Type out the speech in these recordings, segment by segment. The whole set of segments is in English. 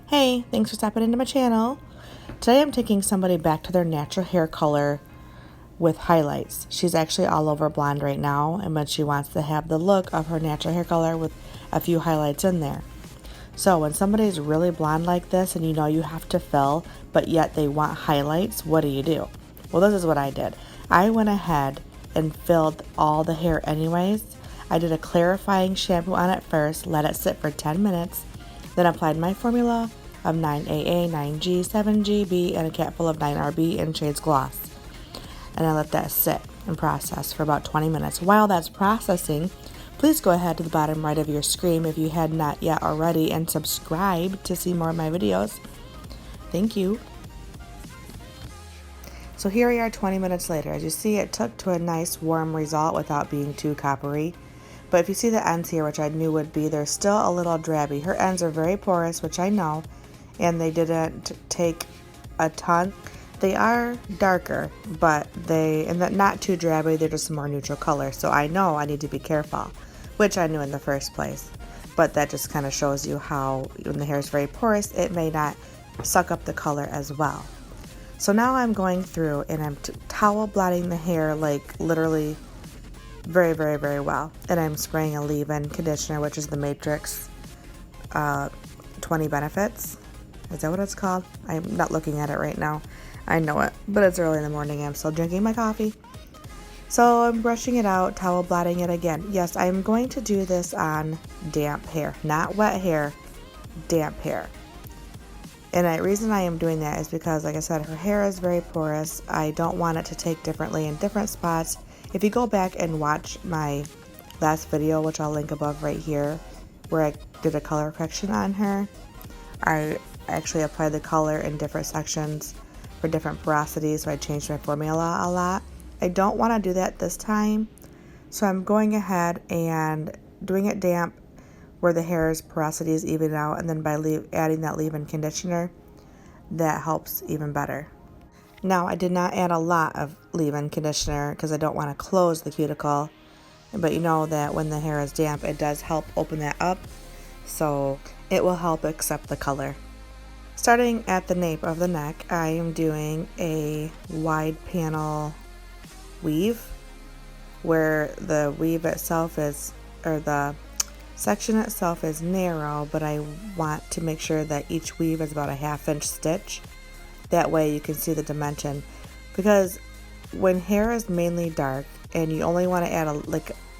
Hey, thanks for stopping into my channel. Today I'm taking somebody back to their natural hair color with highlights. She's actually all over blonde right now, but she wants to have the look of her natural hair color with a few highlights in there. So when somebody's really blonde like this and you know you have to fill, but yet they want highlights, what do? Well, this is what I did. I went ahead and filled all the hair anyways. I did a clarifying shampoo on it first, let it sit for 10 minutes, then applied my formula of 9AA, 9G, 7GB, and a cap full of 9RB in shades gloss. And I let that sit and process for about 20 minutes. While that's processing, please go ahead to the bottom right of your screen if you had not yet already and subscribe to see more of my videos. Thank you. So here we are 20 minutes later. As you see, it took to a nice warm result without being too coppery. But if you see the ends here, which I knew would be, they're still a little drabby. Her ends are very porous, which I know, and they didn't take a ton. They are darker, but not too drabby, they're just a more neutral color. So I know I need to be careful, which I knew in the first place. But that just kind of shows you how when the hair is very porous, it may not suck up the color as well. So now I'm going through and I'm towel blotting the hair like literally very, very, very well. And I'm spraying a leave-in conditioner, which is the Matrix 20 Benefits. Is that what it's called? I'm not looking at it right now. I know it, but it's early in the morning. I'm still drinking my coffee. So I'm brushing it out, towel blotting it again. Yes, I'm going to do this on damp hair, not wet hair, damp hair. And the reason I am doing that is because, like I said, her hair is very porous. I don't want it to take differently in different spots. If you go back and watch my last video, which I'll link above right here, where I did a color correction on her, I actually applied the color in different sections for different porosities, so I changed my formula a lot. I don't want to do that this time, so I'm going ahead and doing it damp where the hair's porosity is even out, and then by adding that leave-in conditioner, that helps even better. Now, I did not add a lot of leave-in conditioner because I don't want to close the cuticle, but you know that when the hair is damp, it does help open that up, so it will help accept the color. Starting at the nape of the neck, I am doing a wide panel weave where the weave itself is, or the section itself is narrow, but I want to make sure that each weave is about a 1/2 inch stitch. That way you can see the dimension, because when hair is mainly dark and you only want to add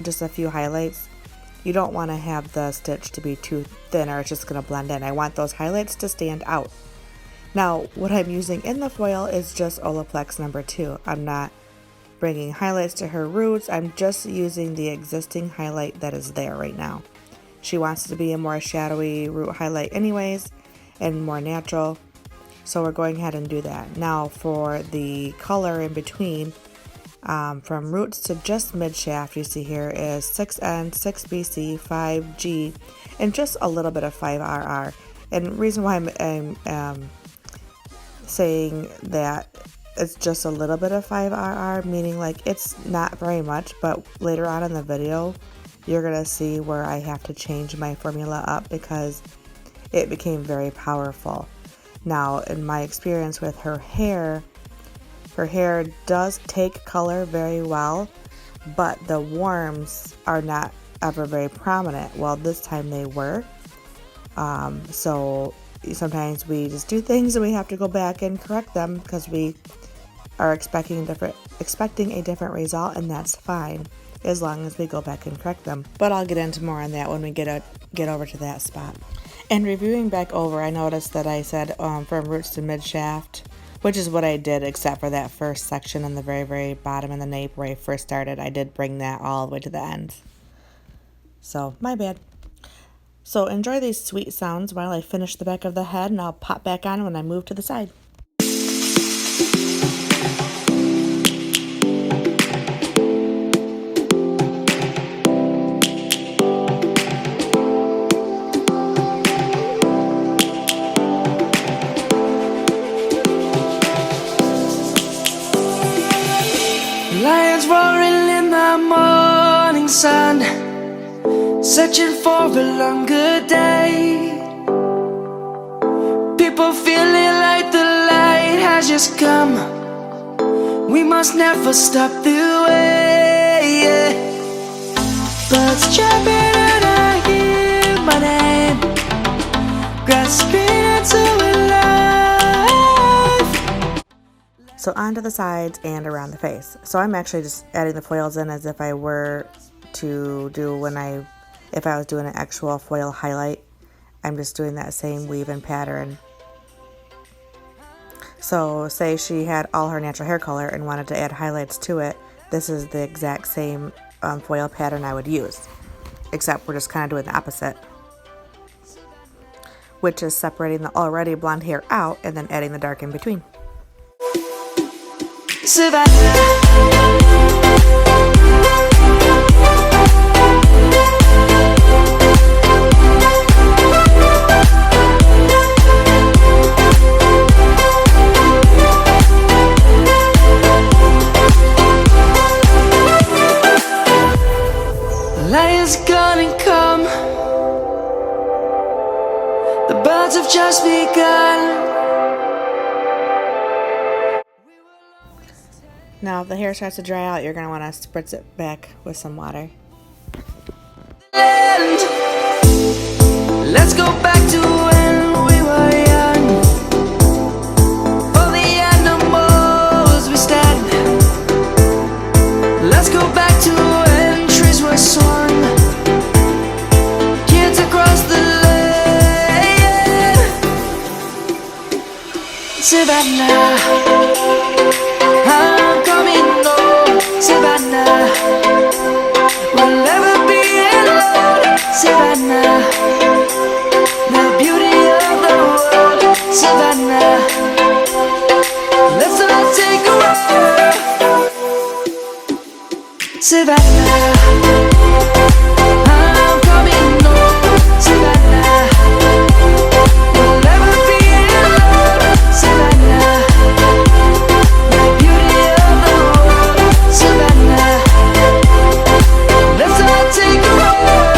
just a few highlights, you don't want to have the stitch to be too thin or it's just going to blend in. I want those highlights to stand out. Now, what I'm using in the foil is just Olaplex number 2. I'm not bringing highlights to her roots. I'm just using the existing highlight that is there right now. She wants to be a more shadowy root highlight anyways and more natural. So we're going ahead and do that. Now for the color in between, from roots to just mid-shaft, you see here is 6N, 6BC, 5G, and just a little bit of 5RR. And the reason why I'm saying that it's just a little bit of 5RR, meaning like it's not very much, but later on in the video, you're going to see where I have to change my formula up because it became very powerful. Now, in my experience with her hair does take color very well, but the warms are not ever very prominent. Well, this time they were. So sometimes we just do things and we have to go back and correct them because we are expecting a different result, and that's fine as long as we go back and correct them. But I'll get into more on that when we get over to that spot. And reviewing back over, I noticed that I said from roots to mid-shaft, which is what I did except for that first section on the very, very bottom in the nape where I first started. I did bring that all the way to the end. So, my bad. So, enjoy these sweet sounds while I finish the back of the head, and I'll pop back on when I move to the side. Lions roaring in the morning sun, searching for a longer day. has come. We must never stop the way, yeah. Birds chirping and I hear my name, grasping into life. So onto the sides and around the face. So I'm actually just adding the foils in as if I were to do if I was doing an actual foil highlight. I'm just doing that same weave and pattern. So say she had all her natural hair color and wanted to add highlights to it, this is the exact same foil pattern I would use, except we're just kind of doing the opposite, which is separating the already blonde hair out and then adding the dark in between. Lion's gonna come. The birds have just begun. Now if the hair starts to dry out, you're going to want to spritz it back with some water. And let's go back to when we were young. For the animals we stand. Let's go back to when trees were swung. Kids across the land. Savannah, I'm coming home. Savannah, we'll never be alone. Savannah, the beauty of the world. Savannah, let's all take a ride. Savannah, I'm coming home. Savannah, we'll never be alone. Savannah, the beauty of the world. Savannah, let's all take a ride.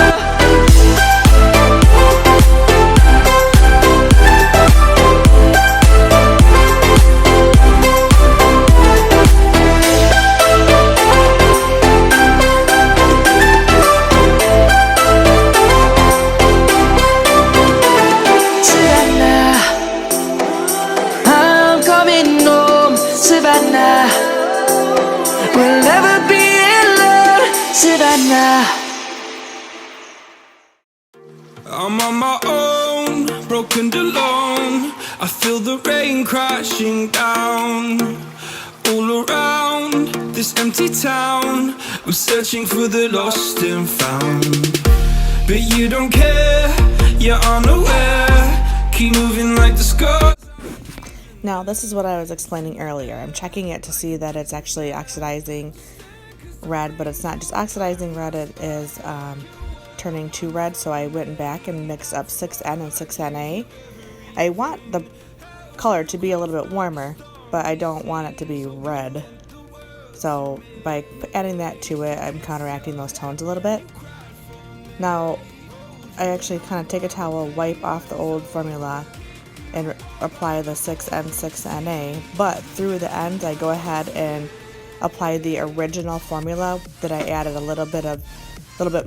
Savannah, I'm coming home. Savannah, we'll never be alone. Savannah, I'm on my own, broken and alone. I feel the rain crashing down all around this empty town. I'm searching for the lost and found, but you don't care, you're unaware. Keep moving like the sky. Now this is what I was explaining earlier. I'm checking it to see that it's actually oxidizing red, but it's not just oxidizing red, it is turning to red. So I went back and mixed up 6N and 6NA. I want the color to be a little bit warmer, but I don't want it to be red. So by adding that to it, I'm counteracting those tones a little bit. Now I actually kind of take a towel, wipe off the old formula, and apply the 6N, 6NA, but through the ends I go ahead and apply the original formula that I added a little bit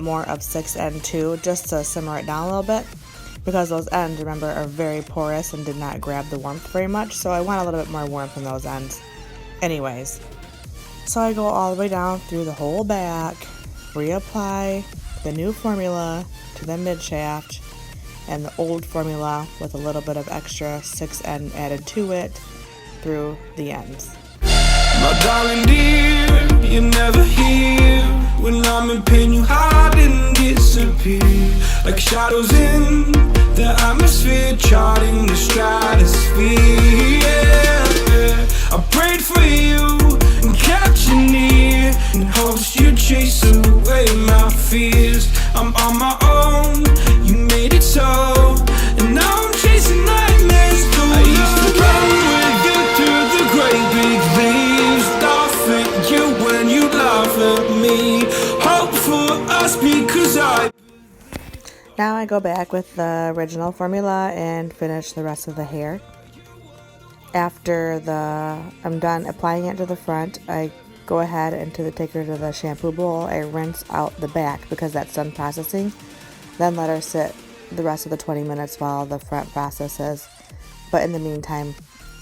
more of 6N2 just to simmer it down a little bit, because those ends, remember, are very porous and did not grab the warmth very much, so I want a little bit more warmth in those ends. Anyways, so I go all the way down through the whole back, reapply the new formula to the mid shaft, and the old formula with a little bit of extra 6N added to it through the ends. My darling dear, you're never here. When I'm in pain, you hide and disappear, like shadows in the atmosphere, charting the stratosphere. Yeah. I prayed for you and kept you near, in hopes you'd chase away my fears. I'm on my own, you made it so, and now I'm chasing nightmares. I used to run with you through the great big leaves, laugh at you when you laugh at me, hope for us because Now I go back with the original formula and finish the rest of the hair. After I'm done applying it to the front, I go ahead and take her to the shampoo bowl. I rinse out the back because that's done processing. Then let her sit the rest of the 20 minutes while the front processes. But in the meantime,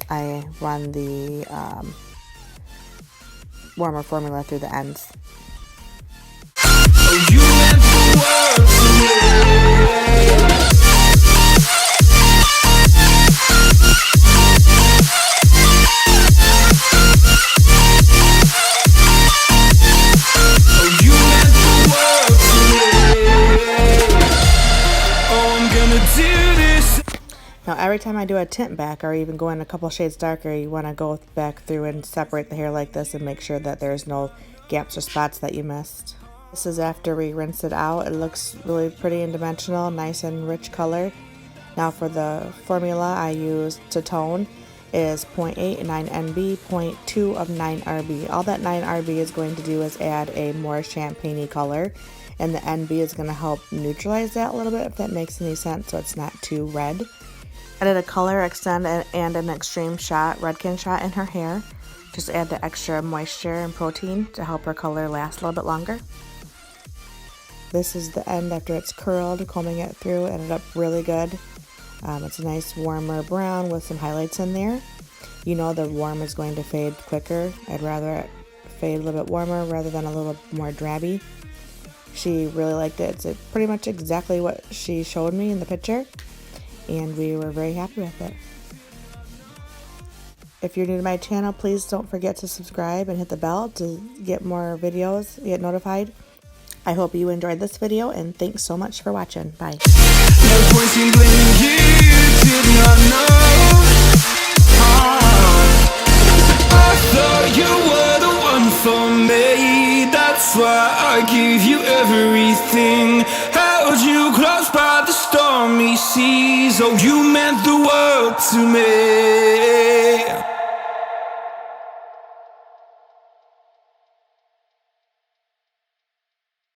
I run the warmer formula through the ends. You meant the world to me. Oh, you meant the world to me. Oh, I'm gonna do this. Now every time I do a tint back or even go in a couple shades darker, you want to go back through and separate the hair like this and make sure that there's no gaps or spots that you missed. This is after we rinse it out. It looks really pretty and dimensional, nice and rich color. Now for the formula I use to tone is 0.8 9 NB, 0.2 of 9 RB. All that 9 RB is going to do is add a more champagne-y color, and the NB is going to help neutralize that a little bit, if that makes any sense, so it's not too red. I did a color extend and an extreme shot, redkin shot in her hair. Just add the extra moisture and protein to help her color last a little bit longer. This is the end after it's curled, combing it through, ended up really good. It's a nice warmer brown with some highlights in there. You know the warm is going to fade quicker. I'd rather it fade a little bit warmer rather than a little more drabby. She really liked it. It's pretty much exactly what she showed me in the picture, and we were very happy with it. If you're new to my channel, please don't forget to subscribe and hit the bell to get more videos, get notified. I hope you enjoyed this video, and thanks so much for watching. Bye. No point in blaming you, did not know. I thought you were the one for me. That's why I gave you everything. Held you close by the stormy seas. Oh, you meant the world to me.